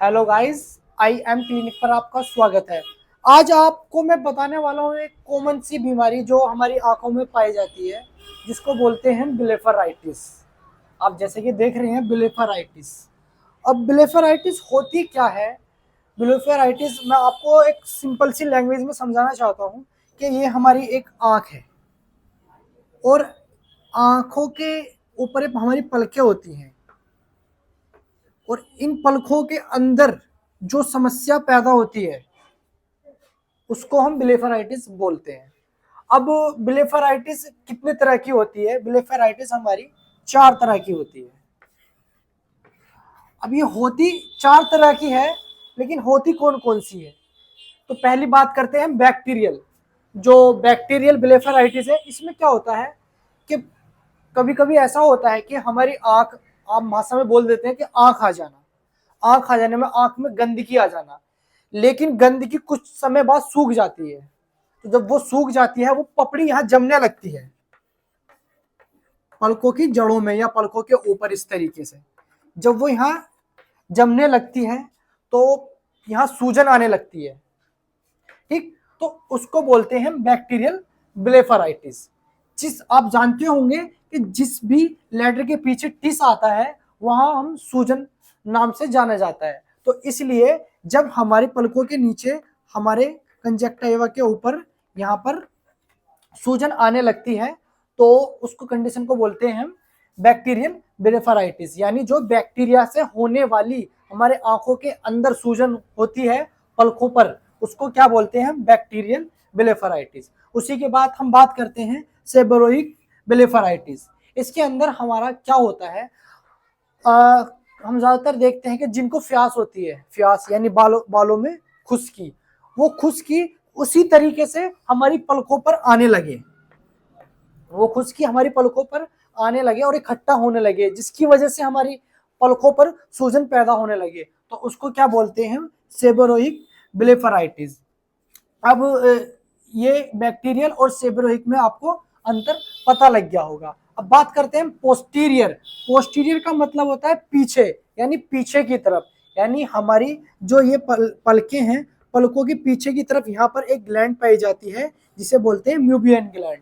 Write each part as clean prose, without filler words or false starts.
Hello guys, I am clinic पर आपका स्वागत है। आज आपको मैं बताने वाला हूँ एक कॉमन सी बीमारी जो हमारी आंखों में पाई जाती है, जिसको बोलते हैं ब्लेफराइटिस। आप जैसे कि देख रहे हैं ब्लेफराइटिस। अब ब्लेफराइटिस होती क्या है? ब्लेफराइटिस मैं आपको एक सिंपल सी लैंग्वेज में समझाना चाहता हूँ कि ये हमारी एक आंख है और आंखों के ऊपर हमारी पलकें होती हैं और इन पलकों के अंदर जो समस्या पैदा होती है उसको हम ब्लेफराइटिस बोलते हैं। अब ब्लेफराइटिस कितने तरह की होती है? ब्लेफराइटिस हमारी 4 तरह की होती है। अब ये होती 4 तरह की है, लेकिन होती कौन कौन सी है? तो पहली बात करते हैं बैक्टीरियल। जो बैक्टीरियल ब्लेफराइटिस है, इसमें क्या होता है कि कभी कभी ऐसा होता है कि हमारी आंख, आप भाषा में बोल देते हैं कि आंख आ जाना, आंख आ जाने में आंख में गंदगी आ जाना, लेकिन गंदगी कुछ समय बाद सूख जाती है। तो जब वो सूख जाती है, वो पपड़ी यहाँ जमने लगती है पलकों की जड़ों में या पलकों के ऊपर। इस तरीके से जब वो यहाँ जमने लगती है तो यहाँ सूजन आने लगती है। ठीक, तो उसको बोलते हैं बैक्टीरियल ब्लेफराइटिस। जिस आप जानते होंगे कि जिस भी लेटर के पीछे टिस आता है वहां हम सूजन नाम से जाना जाता है। तो इसलिए जब हमारे पलकों के नीचे, हमारे कंजक्टिवा के ऊपर यहाँ पर सूजन आने लगती है, तो उसको कंडीशन को बोलते हैं हम बैक्टीरियल ब्लेफराइटिस। यानी जो बैक्टीरिया से होने वाली हमारे आंखों के अंदर सूजन होती है पलकों पर, उसको क्या बोलते हैं? Bacterial blepharitis. उसी के बाद हम बात करते हैं सेबोरोइक ब्लेफराइटिस। इसके अंदर हमारा क्या होता है? हम ज्यादातर देखते हैं कि जिनको फ्यास होती है, फ्यास यानी बालों में खुश्की, वो खुश्की उसी तरीके से हमारी पलकों पर आने लगे, वो खुश्की हमारी पलकों पर आने लगे और इकट्ठा होने लगे, जिसकी वजह से हमारी पलकों पर सूजन पैदा होने लगे, तो उसको क्या बोलते हैं? सेबोरोइक ब्लेफराइटिस। अब ये बैक्टीरियल और सेबोरोइक में आपको अंतर पता लग गया होगा। अब बात करते हैं पोस्टीरियर। पोस्टीरियर का मतलब होता है पीछे, यानी पीछे की तरफ। यानी हमारी जो ये पलकें हैं, पलकों के पीछे की तरफ यहाँ पर एक ग्लैंड पाई जाती है जिसे बोलते हैं म्यूबियन ग्लैंड।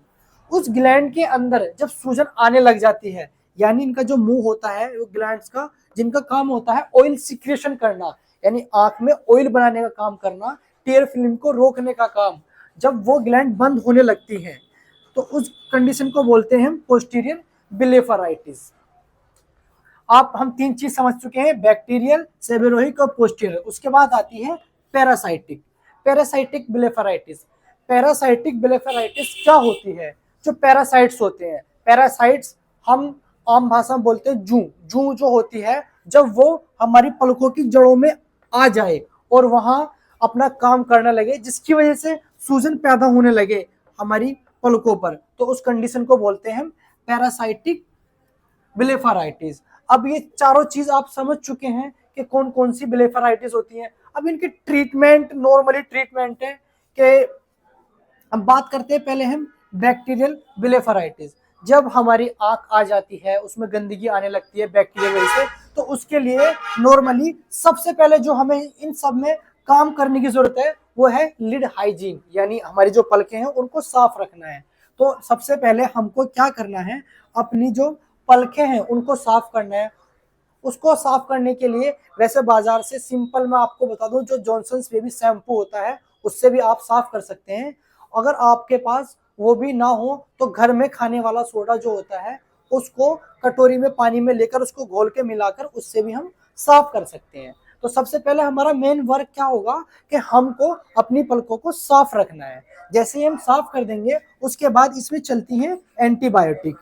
उस ग्लैंड के अंदर जब सूजन आने लग जाती है, यानी इनका जो मुंह होता है वो ग्लैंड्स का, जिनका काम होता है ऑयल सिक्रेशन करना, यानी आंख में ऑयल बनाने का काम करना, टीयर फिल्म को रोकने का काम, जब वो ग्लैंड बंद होने लगती है तो उस कंडीशन को बोलते हैं पोस्टीरियर ब्लेफराइटिस। आप हम 3 चीज समझ चुके हैं, बैक्टीरियल, सेबोरोइक और पोस्टीरियर। उसके बाद आती है parasitic. Parasitic blepharitis. Parasitic blepharitis क्या होती है? जो पैरासाइट्स होते हैं, पैरासाइट्स हम आम भाषा में बोलते हैं जू। जू जो होती है, जब वो हमारी पलकों की जड़ों में आ जाए और वहां अपना काम करने लगे, जिसकी वजह से सूजन पैदा होने लगे हमारी पलकों पर, तो उस कंडीशन को बोलते हैं पैरासाइटिक ब्लेफराइटिस। अब ये चारों चीज आप समझ चुके हैं कि कौन कौन सी ब्लेफराइटिस होती है। अब इनकी ट्रीटमेंट, नॉर्मली ट्रीटमेंट है कि अब बात करते हैं पहले हम बैक्टीरियल ब्लेफराइटिस। जब हमारी आंख आ जाती है, उसमें गंदगी आने लगती है बैक्टीरिया वजह से, तो उसके लिए नॉर्मली सबसे पहले जो हमें इन सब में काम करने की जरूरत है वो है लिड हाइजीन, यानी हमारी जो पलकें हैं उनको साफ रखना है। तो सबसे पहले हमको क्या करना है? अपनी जो पलकें हैं उनको साफ करना है। उसको साफ करने के लिए वैसे बाजार से सिंपल मैं आपको बता दूं, जो जॉनसन्स बेबी शैम्पू होता है उससे भी आप साफ कर सकते हैं। अगर आपके पास वो भी ना हो तो घर में खाने वाला सोडा जो होता है उसको कटोरी में पानी में लेकर उसको घोल के मिलाकर उससे भी हम साफ कर सकते हैं। तो सबसे पहले हमारा मेन वर्क क्या होगा कि हमको अपनी पलकों को साफ रखना है। जैसे ही हम साफ कर देंगे उसके बाद इसमें चलती हैं एंटीबायोटिक्स।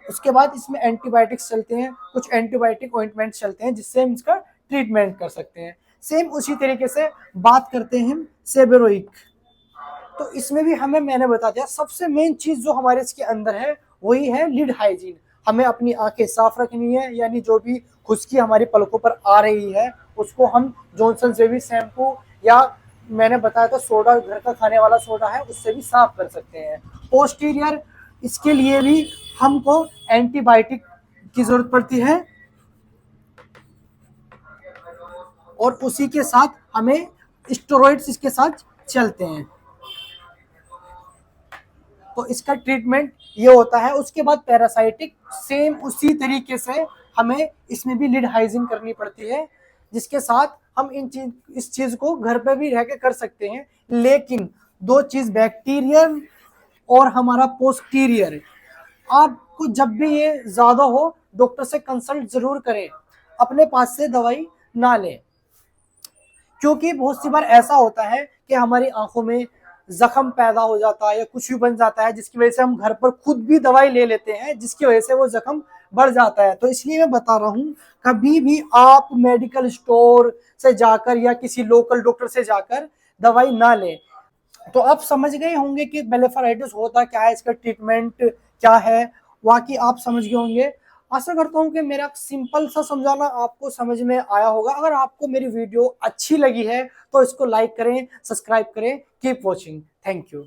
उसके बाद इसमें एंटीबायोटिक्स चलते हैं, कुछ एंटीबायोटिक ऑइंटमेंट चलते हैं जिससे हम इसका ट्रीटमेंट कर सकते हैं। सेम उसी तरीके से बात करते हैं हम सेबोरोइक। तो इसमें भी हमें, मैंने बता दिया, सबसे मेन चीज जो हमारे इसके अंदर है वही है लिड हाइजीन। हमें अपनी आंखें साफ रखनी है, यानी जो भी खुश्की हमारी पलकों पर आ रही है उसको हम जॉनसन बेबी शैम्पू या मैंने बताया था सोडा, घर का खाने वाला सोडा है, उससे भी साफ कर सकते हैं। पोस्टीरियर, इसके लिए भी हमको एंटीबायोटिक की जरूरत पड़ती है। और उसी के साथ हमें स्टेरॉइड्स इसके साथ चलते हैं। तो इसका ट्रीटमेंट ये होता है। उसके बाद पैरासाइटिक, सेम उसी तरीके से हमें इसमें भी लीड हाइजीन करनी पड़ती है, जिसके साथ हम इस चीज को घर पे भी रह के कर सकते हैं। लेकिन दो चीज, बैक्टीरियल और हमारा पोस्टीरियर, आपको जब भी ये ज्यादा हो डॉक्टर से कंसल्ट जरूर करें, अपने पास से दवाई ना लें। क्योंकि बहुत सी बार ऐसा होता है कि हमारी आंखों में जख्म पैदा हो जाता है या कुछ भी बन जाता है, जिसकी वजह से हम घर पर खुद भी दवाई ले लेते हैं, जिसकी वजह से वो जख्म बढ़ जाता है। तो इसलिए मैं बता रहा हूँ, कभी भी आप मेडिकल स्टोर से जाकर या किसी लोकल डॉक्टर से जाकर दवाई ना लें। तो आप समझ गए होंगे कि ब्लेफाराइटिस होता क्या है, इसका ट्रीटमेंट क्या है, वाकई आप समझ गए होंगे। आशा करता हूँ कि मेरा सिंपल सा समझाना आपको समझ में आया होगा। अगर आपको मेरी वीडियो अच्छी लगी है तो इसको लाइक करें, सब्सक्राइब करें। Keep watching. Thank you.